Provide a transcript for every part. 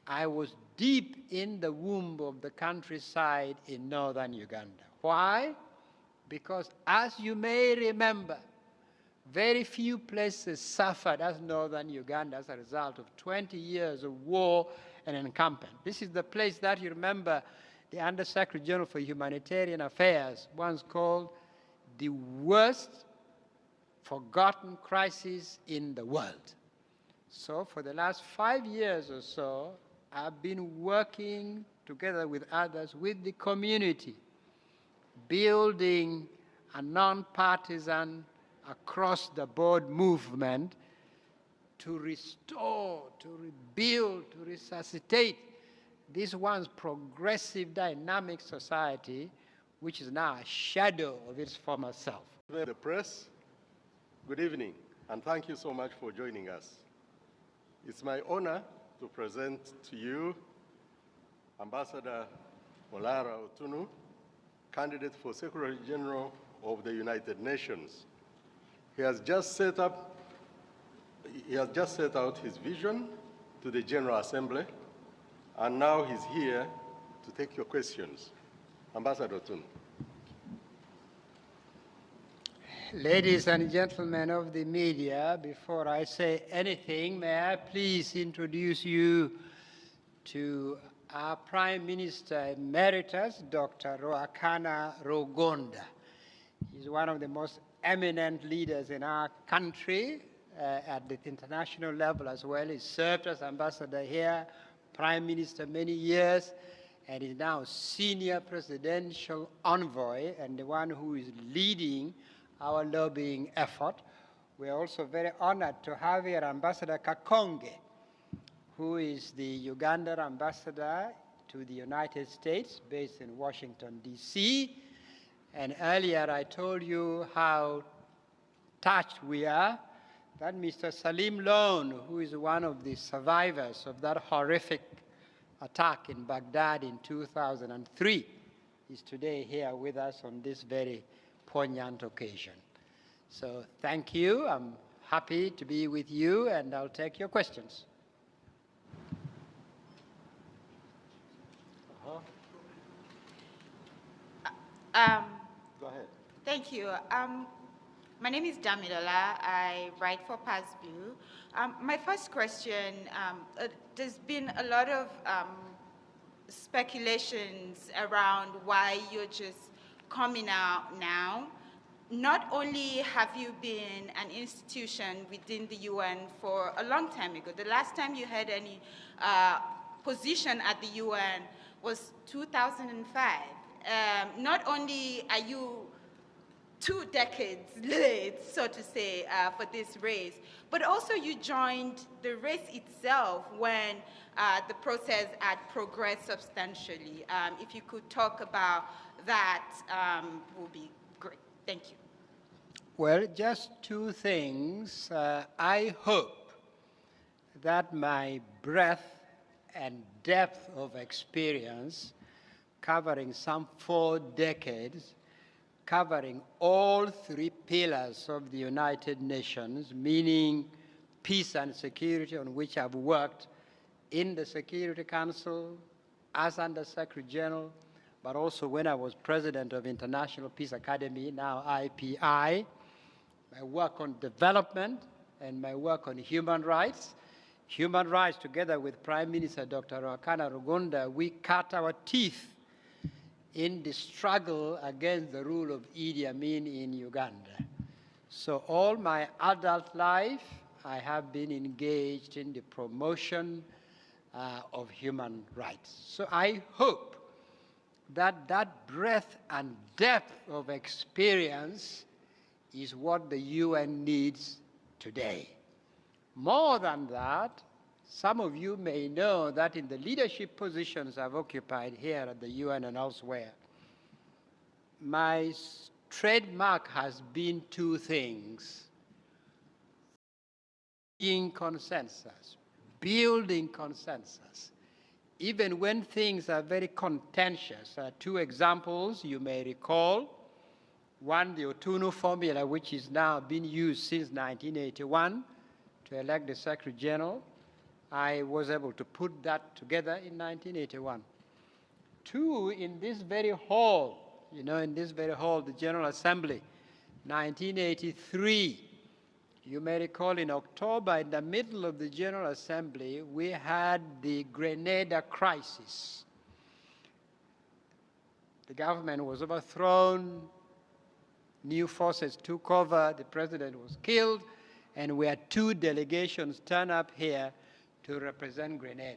I was deep in the womb of the countryside in northern Uganda. Why? Because as you may remember, very few places suffered as northern Uganda as a result of 20 years of war and encampment. This is the place that you remember the Undersecretary General for Humanitarian Affairs once called the worst forgotten crisis in the world. So for the last 5 years or so, I've been working together with others, with the community, building a non-partisan, across-the-board movement to restore, to rebuild, to resuscitate this once progressive, dynamic society, which is now a shadow of its former self. The press, good evening, and thank you so much for joining us. It's my honor to present to you Ambassador Olara Otunu, candidate for Secretary General of the United Nations. He has just set out his vision to the General Assembly, and now he's here to take your questions. Ambassador Otunu. Ladies and gentlemen of the media, before I say anything, may I please introduce you to our Prime Minister Emeritus, Dr. Ruakana Rugonda. He's one of the most eminent leaders in our country at the international level as well. He served as ambassador here, Prime Minister many years, and is now senior presidential envoy and the one who is leading our lobbying effort. We are also very honored to have here Ambassador Kakonge, who is the Ugandan ambassador to the United States, based in Washington, D.C. And earlier I told you how touched we are that Mr. Salim Lone, who is one of the survivors of that horrific attack in Baghdad in 2003, is today here with us on this very poignant occasion. So thank you. I'm happy to be with you, and I'll take your questions. Go ahead. Thank you. My name is Damilola. I write for PASBU. My first question, there's been a lot of speculations around why you're just coming out now. Not only have you been an institution within the UN for a long time ago, the last time you had any position at the UN was 2005. Not only are you 2 decades late, so to say, for this race, but also you joined the race itself when the process had progressed substantially. If you could talk about that, would be great. Thank you. Well, just 2 things. I hope that my breadth and depth of experience, covering some 4 decades, covering all 3 pillars of the United Nations, meaning peace and security, on which I've worked in the Security Council as Under-Secretary General, but also when I was president of International Peace Academy, now IPI, my work on development and my work on human rights. Human rights, together with Prime Minister Dr. Ruakana Rugonda, we cut our teeth in the struggle against the rule of Idi Amin in Uganda. So all my adult life, I have been engaged in the promotion of human rights. So I hope that that breadth and depth of experience is what the UN needs today. More than that, some of you may know that in the leadership positions I've occupied here at the UN and elsewhere, my trademark has been 2 things: building consensus, even when things are very contentious. 2 examples you may recall. One, the Otunu formula, which is now being used since 1981 to elect the Secretary General. I was able to put that together in 1981. Two, in this very hall, in this very hall, the General Assembly, 1983. You may recall in October, in the middle of the General Assembly, we had the Grenada crisis. The government was overthrown, new forces took over, the president was killed, and we had two delegations turn up here to represent Grenada.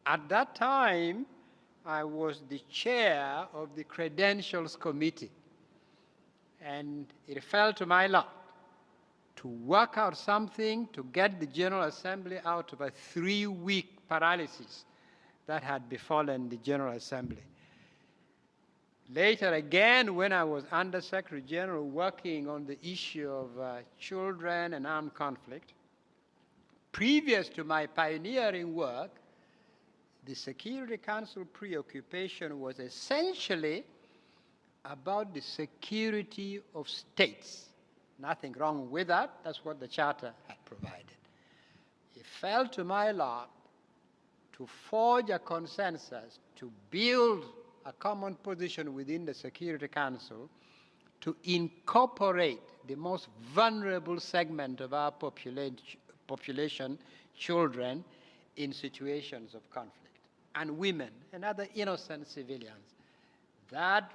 At that time, I was the chair of the Credentials Committee, and it fell to my lot to work out something to get the General Assembly out of a 3-week paralysis that had befallen the General Assembly. Later again, when I was Under Secretary General working on the issue of children and armed conflict, previous to my pioneering work, the Security Council preoccupation was essentially about the security of states. Nothing wrong with that. That's what the Charter had provided. It fell to my lot to forge a consensus, to build a common position within the Security Council to incorporate the most vulnerable segment of our population, children, in situations of conflict, and women and other innocent civilians. That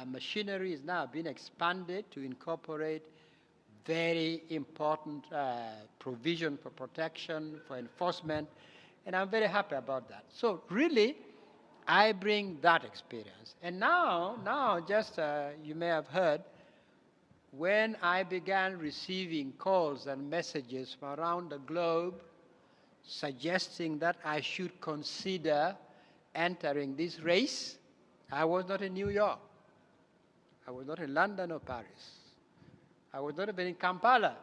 machinery is now being expanded to incorporate very important provision for protection, for enforcement, and I'm very happy about that. So really, I bring that experience. And now just you may have heard, when I began receiving calls and messages from around the globe suggesting that I should consider entering this race, I was not in New York. I was not in London or Paris. I was not even in Kampala.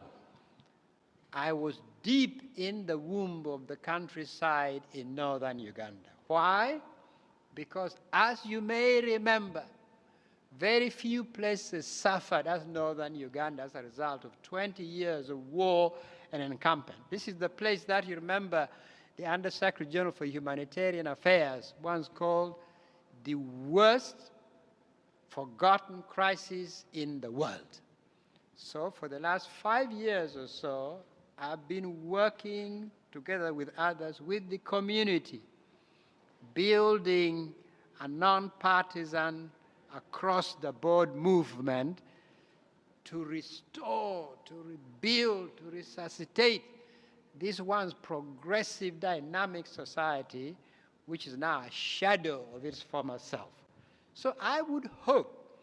I was deep in the womb of the countryside in northern Uganda. Why? Because as you may remember, very few places suffered as northern Uganda as a result of 20 years of war and encampment. This is the place that you remember the Under Secretary General for Humanitarian Affairs once called the worst forgotten crisis in the world. So for the last 5 years or so, I've been working together with others, with the community, building a non-partisan, across-the-board movement to restore, to rebuild, to resuscitate this once progressive, dynamic society, which is now a shadow of its former self. So I would hope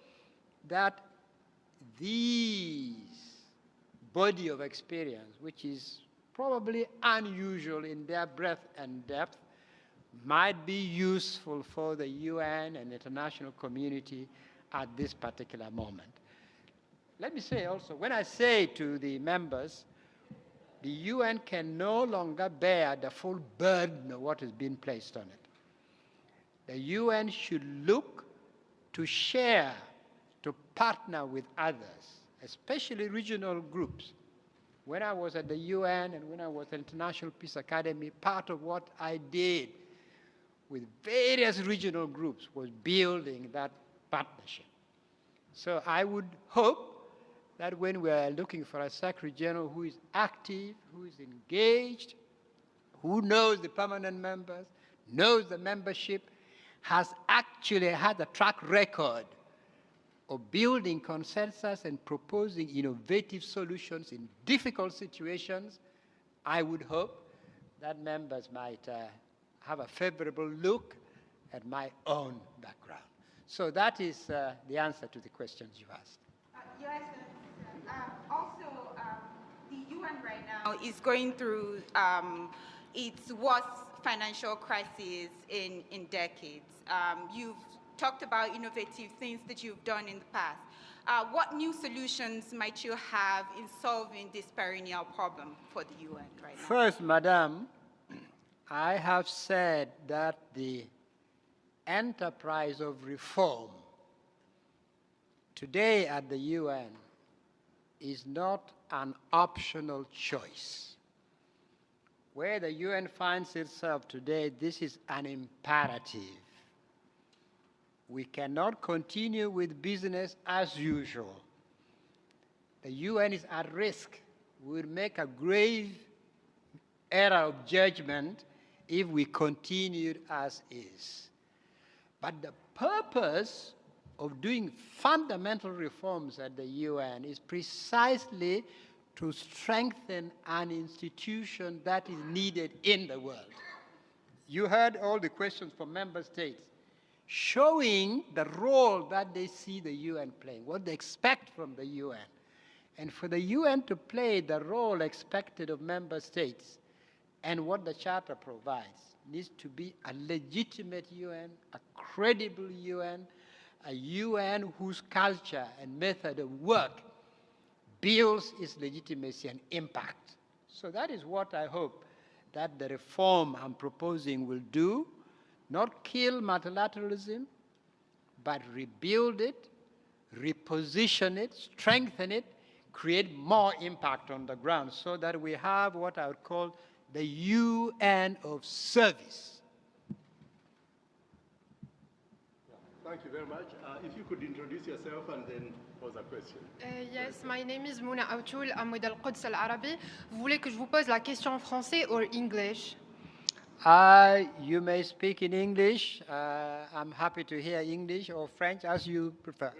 that these body of experience, which is probably unusual in their breadth and depth, might be useful for the UN and international community at this particular moment. Let me say also, when I say to the members, the UN can no longer bear the full burden of what has been placed on it. The UN should look to share, to partner with others, especially regional groups. When I was at the UN and when I was at the International Peace Academy, part of what I did with various regional groups was building that partnership. So I would hope that when we are looking for a Secretary General who is active, who is engaged, who knows the permanent members, knows the membership, has actually had a track record of building consensus and proposing innovative solutions in difficult situations, I would hope that members might have a favorable look at my own background. So that is the answer to the questions you asked. Your Excellency, also, the UN right now is going through its worst financial crisis in decades. You've talked about innovative things that you've done in the past. What new solutions might you have in solving this perennial problem for the UN right now? First, Madam, I have said that the enterprise of reform today at the UN is not an optional choice. where the UN finds itself today, this is an imperative. We cannot continue with business as usual. The UN is at risk. We will make a grave error of judgment if we continued as is. But the purpose of doing fundamental reforms at the UN is precisely to strengthen an institution that is needed in the world. You heard all the questions from member states, showing the role that they see the UN playing, what they expect from the UN. And for the UN to play the role expected of member states and what the Charter provides, needs to be a legitimate UN, a credible UN, a UN whose culture and method of work builds its legitimacy and impact. So that is what I hope that the reform I'm proposing will do, not kill multilateralism, but rebuild it, reposition it, strengthen it, create more impact on the ground so that we have what I would call the UN of service. Thank you very much. If you could introduce yourself and then pose a question. Yes, my name is Mouna Aoutoul. I'm with Al-Quds Al-Arabi. Vous voulez que je vous pose la question en français or English? You may speak in English. I'm happy to hear English or French, as you prefer.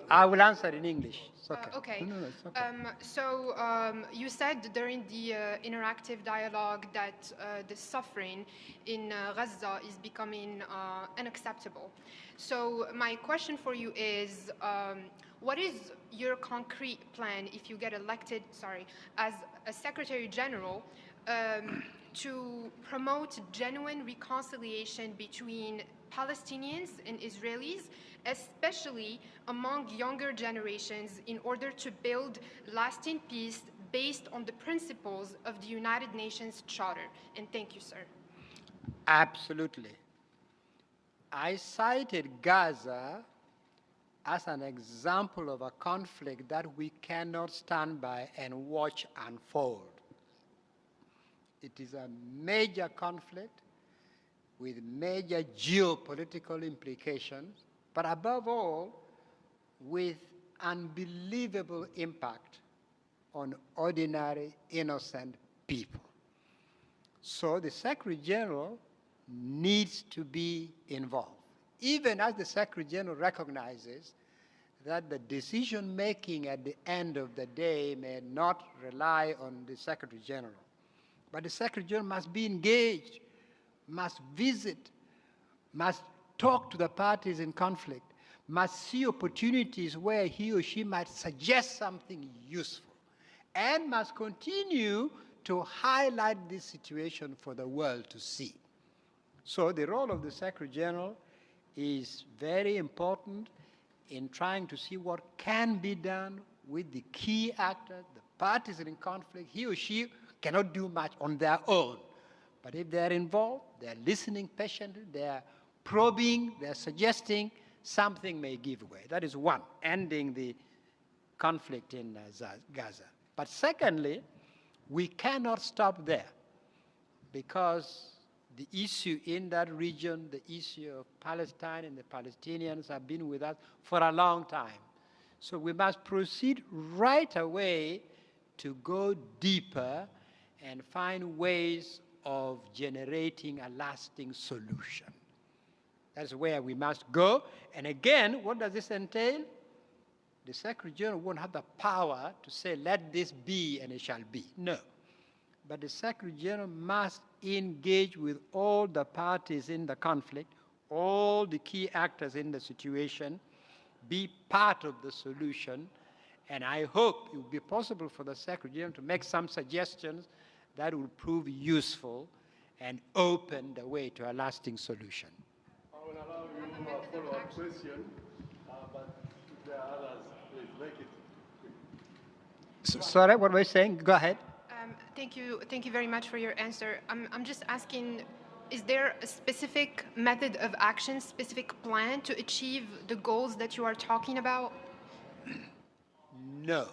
I will answer in English. It's okay. Okay. No, it's okay. You said during the interactive dialogue that the suffering in Gaza is becoming unacceptable. So my question for you is, what is your concrete plan if you get elected, as a Secretary General, to promote genuine reconciliation between Palestinians and Israelis, especially among younger generations, in order to build lasting peace based on the principles of the United Nations Charter? And thank you, sir. Absolutely. I cited Gaza as an example of a conflict that we cannot stand by and watch unfold. It is a major conflict with major geopolitical implications, but above all, with unbelievable impact on ordinary, innocent people. So the Secretary General needs to be involved, even as the Secretary General recognizes that the decision-making at the end of the day may not rely on the Secretary General. But the Secretary General must be engaged, must visit, must talk to the parties in conflict, must see opportunities where he or she might suggest something useful, and must continue to highlight this situation for the world to see. So the role of the Secretary General is very important in trying to see what can be done with the key actors, the parties in conflict. He or she cannot do much on their own. But if they're involved, they're listening patiently, they're probing, they're suggesting, something may give way. That is one, ending the conflict in Gaza. But secondly, we cannot stop there, because the issue in that region, the issue of Palestine and the Palestinians have been with us for a long time. So we must proceed right away to go deeper and find ways of generating a lasting solution. That's where we must go. And again, what does this entail? The Secretary General won't have the power to say, let this be and it shall be. No. But the Secretary General must engage with all the parties in the conflict, all the key actors in the situation, be part of the solution. And I hope it will be possible for the Secretary General to make some suggestions that will prove useful and open the way to a lasting solution. I will allow you a follow-up question, but if there are others, please make it quick. Sorry, what were you saying? Go ahead. Thank you very much for your answer. I'm just asking, is there a specific method of action, specific plan to achieve the goals that you are talking about? No.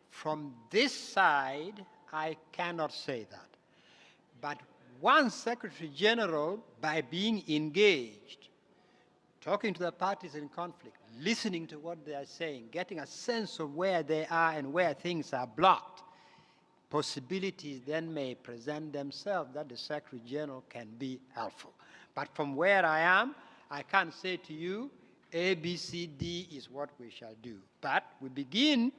From this side, I cannot say that, But one Secretary General, by being engaged, talking to the parties in conflict, listening to what they are saying, getting a sense of where they are and where things are blocked, possibilities then may present themselves that the Secretary General can be helpful. But from where I am, I can't say to you, A, B, C, D is what we shall do. But we begin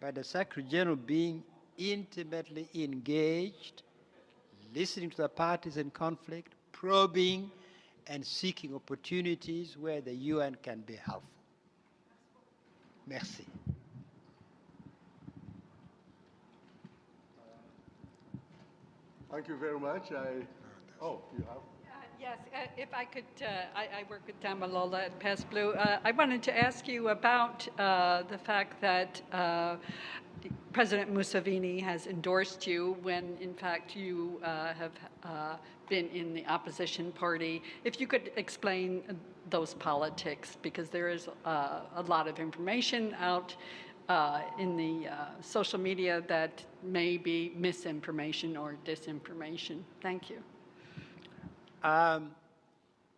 by the Secretary General being intimately engaged, listening to the parties in conflict, probing, and seeking opportunities where the UN can be helpful. Merci. Thank you very much. Oh, you have? Yes, if I could, I work with Damalola at Pass Blue. I wanted to ask you about the fact that President Museveni has endorsed you when, in fact, you have been in the opposition party. If you could explain those politics, because there is a lot of information out in the social media that may be misinformation or disinformation. Thank you.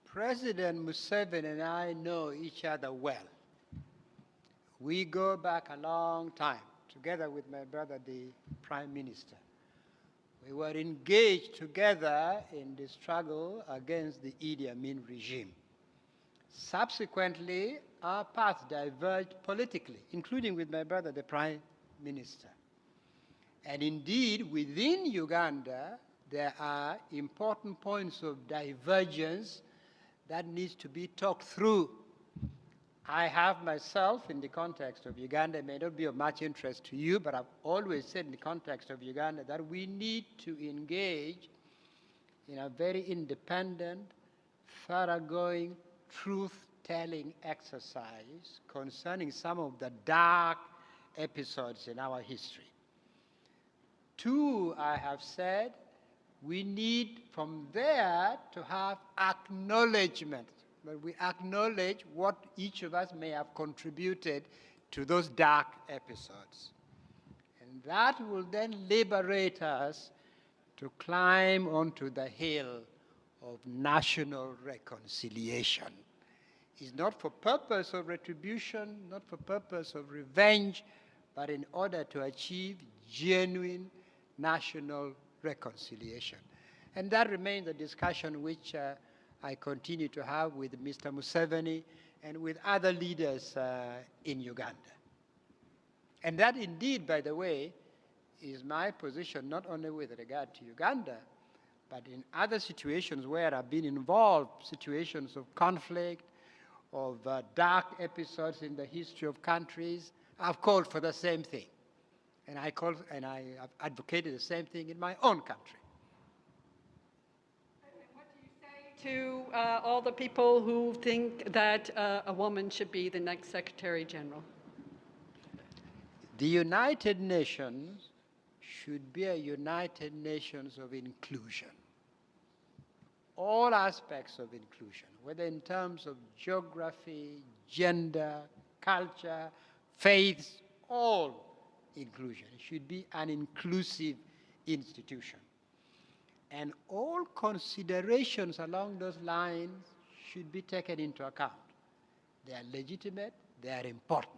President Museveni and I know each other well. We go back a long time, together with my brother, the Prime Minister. We were engaged together in the struggle against the Idi Amin regime. Subsequently, our paths diverged politically, including with my brother, the Prime Minister. And indeed, within Uganda, there are important points of divergence that needs to be talked through. I have myself, in the context of Uganda, it may not be of much interest to you, but I've always said in the context of Uganda that we need to engage in a very independent, thoroughgoing, truth-telling exercise concerning some of the dark episodes in our history. Two, I have said, we need from there to have acknowledgement. But we acknowledge what each of us may have contributed to those dark episodes. And that will then liberate us to climb onto the hill of national reconciliation. It's not for purpose of retribution, not for purpose of revenge, but in order to achieve genuine national reconciliation. And that remains a discussion which I continue to have with Mr. Museveni and with other leaders in Uganda. And that indeed, by the way, is my position not only with regard to Uganda, but in other situations where I've been involved, situations of conflict, of dark episodes in the history of countries. I've called for the same thing. And I have advocated the same thing in my own country. What do you say to all the people who think that a woman should be the next Secretary General? The United Nations should be a United Nations of inclusion. All aspects of inclusion, whether in terms of geography, gender, culture, faiths, all inclusion. It should be an inclusive institution. And all considerations along those lines should be taken into account. They are legitimate, they are important.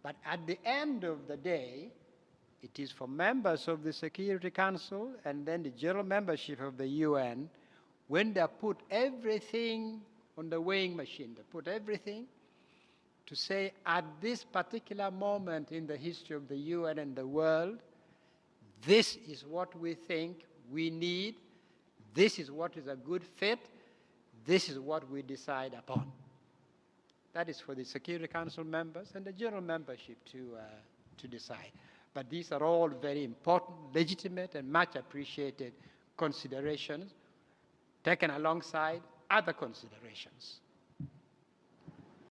But at the end of the day, it is for members of the Security Council and then the general membership of the UN, when they put everything on the weighing machine, they put everything to say at this particular moment in the history of the UN and the world, this is what we think we need, this is what is a good fit, this is what we decide upon. That is for the Security Council members and the general membership to decide. But these are all very important, legitimate, and much appreciated considerations taken alongside other considerations.